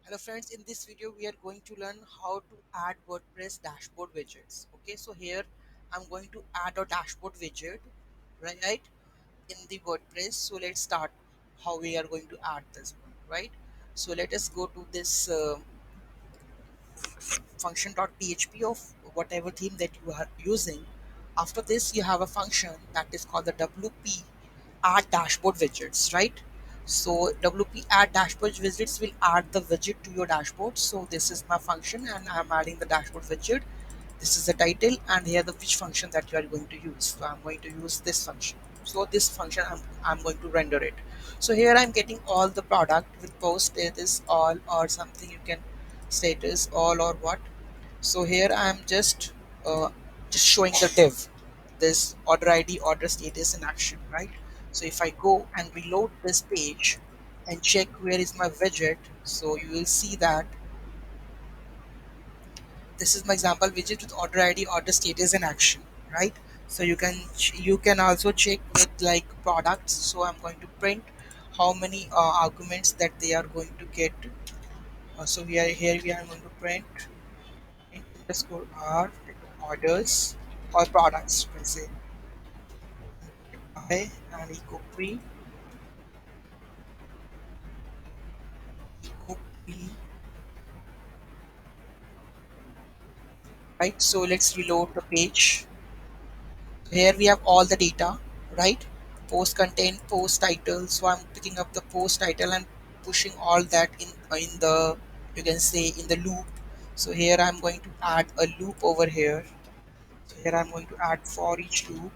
Hello friends, in this video we are going to learn how to add WordPress dashboard widgets. Okay, so here I'm going to add a dashboard widget, right, in the WordPress. So let's start how we are going to add this one, right? So let us go to this function.php of whatever theme that you are using. After this, you have a function that is called the WP add dashboard widgets, right? So WP add dashboard widgets will add the widget to your dashboard. So this is my function and I'm adding the dashboard widget. This is the title and here the which function that you are going to use. So I'm going to use this function. So this function I'm going to render it. So here I'm getting all the product with post status all or something you can status all or what. So here I'm just showing the div, this order ID, order status in action, right? So if I go and reload this page and check where is my widget, so you will see that this is my example widget with order ID, order status in action, right? So you can also check with like products. So I'm going to print how many arguments that they are going to get. So we are going to print underscore r orders or products, you can say I and eco pre eco pre, right? So let's reload the page. Here we have all the data, right? Post content, post title. So I'm picking up the post title and pushing all that in the, you can say, in the loop. So here I'm going to add a loop over here. So here I'm going to add for each loop,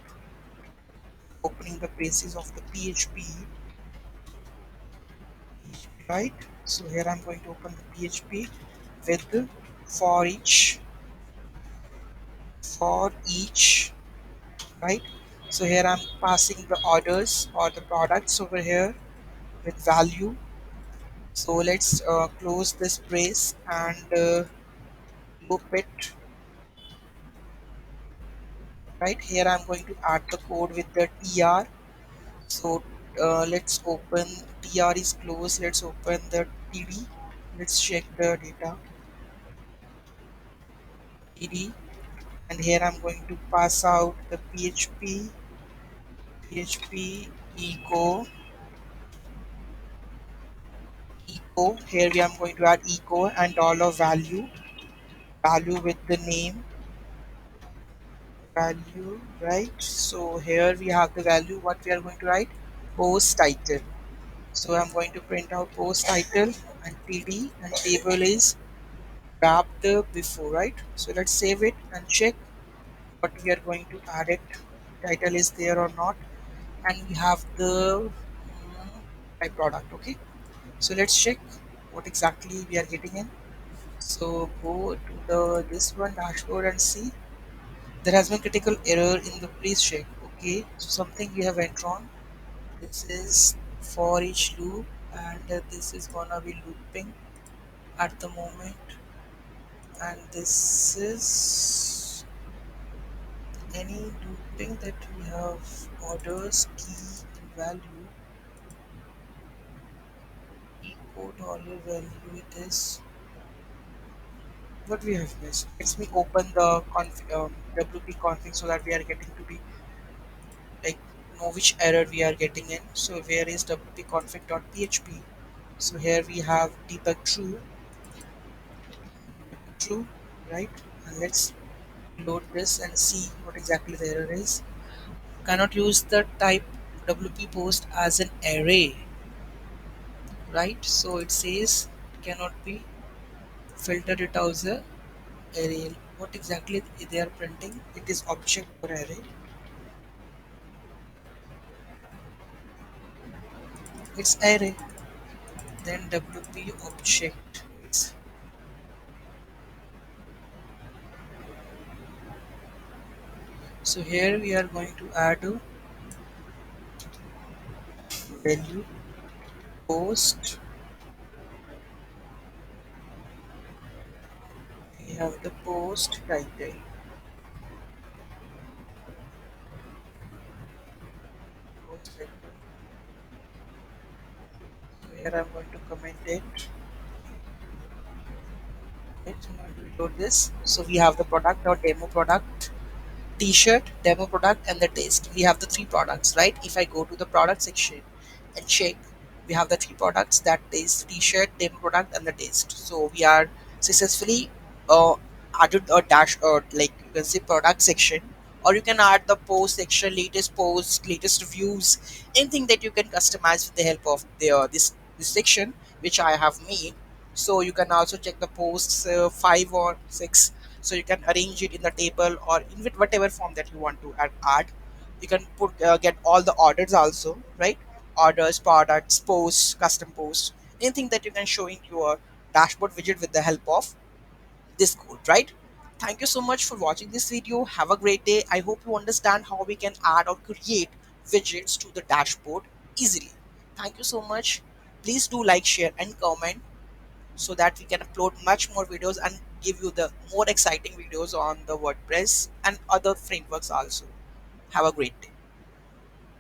opening the braces of the PHP, right? So here I'm going to open the PHP with the for each, right? So here I'm passing the orders or the products over here with value. So let's close this brace and loop it, right? Here I'm going to add the code with the tr. So let's open, tr is closed, let's open the td. Let's check the data, td, and here I'm going to pass out the php echo echo. Here we am going to add echo and dollar value with the name value, right? So here we have the value what we are going to write, post title. So I'm going to print out post title and td, and table is wrapped before, right? So let's save it and check what we are going to add it, title is there or not, and we have the type product. Okay, so let's check what exactly we are getting in. So go to the this one dashboard and see there has been critical error in the please check. Okay, so something we have entered on. This is for each loop and this is gonna be looping at the moment, and this is any looping that we have orders key and value equal dollar value. It is what we have missed. Let me open the WP config so that we are getting to be like know which error we are getting in. So where is WP config.php? So here we have debug true, right? And let's load this and see what exactly the error is. Cannot use the type WP post as an array, right? So it says cannot be filtered it as a array. What exactly they are printing? It is object or array. It's array. Then WP object. So here we are going to add a value post. We have the post title. Post title. So here I'm going to comment it. upload this. So we have the product or demo product, t-shirt, demo product, and the taste. We have the three products, right? If I go to the product section and check, we have the three products, that is t-shirt, demo product, and the taste. So we are successfully uh, added a dash, or like you can say product section, or you can add the post section, latest posts, latest reviews, anything that you can customize with the help of the this section which I have made. So you can also check the posts, five or six, so you can arrange it in the table or in with whatever form that you want to add. You can put get all the orders also, right? Orders, products, posts, custom posts, anything that you can show in your dashboard widget with the help of this code, right? Thank you so much for watching this video. Have a great day. I hope you understand how we can add or create widgets to the dashboard easily. Thank you so much. Please do like, share, and comment so that we can upload much more videos and give you the more exciting videos on the WordPress and other frameworks also. Have a great day.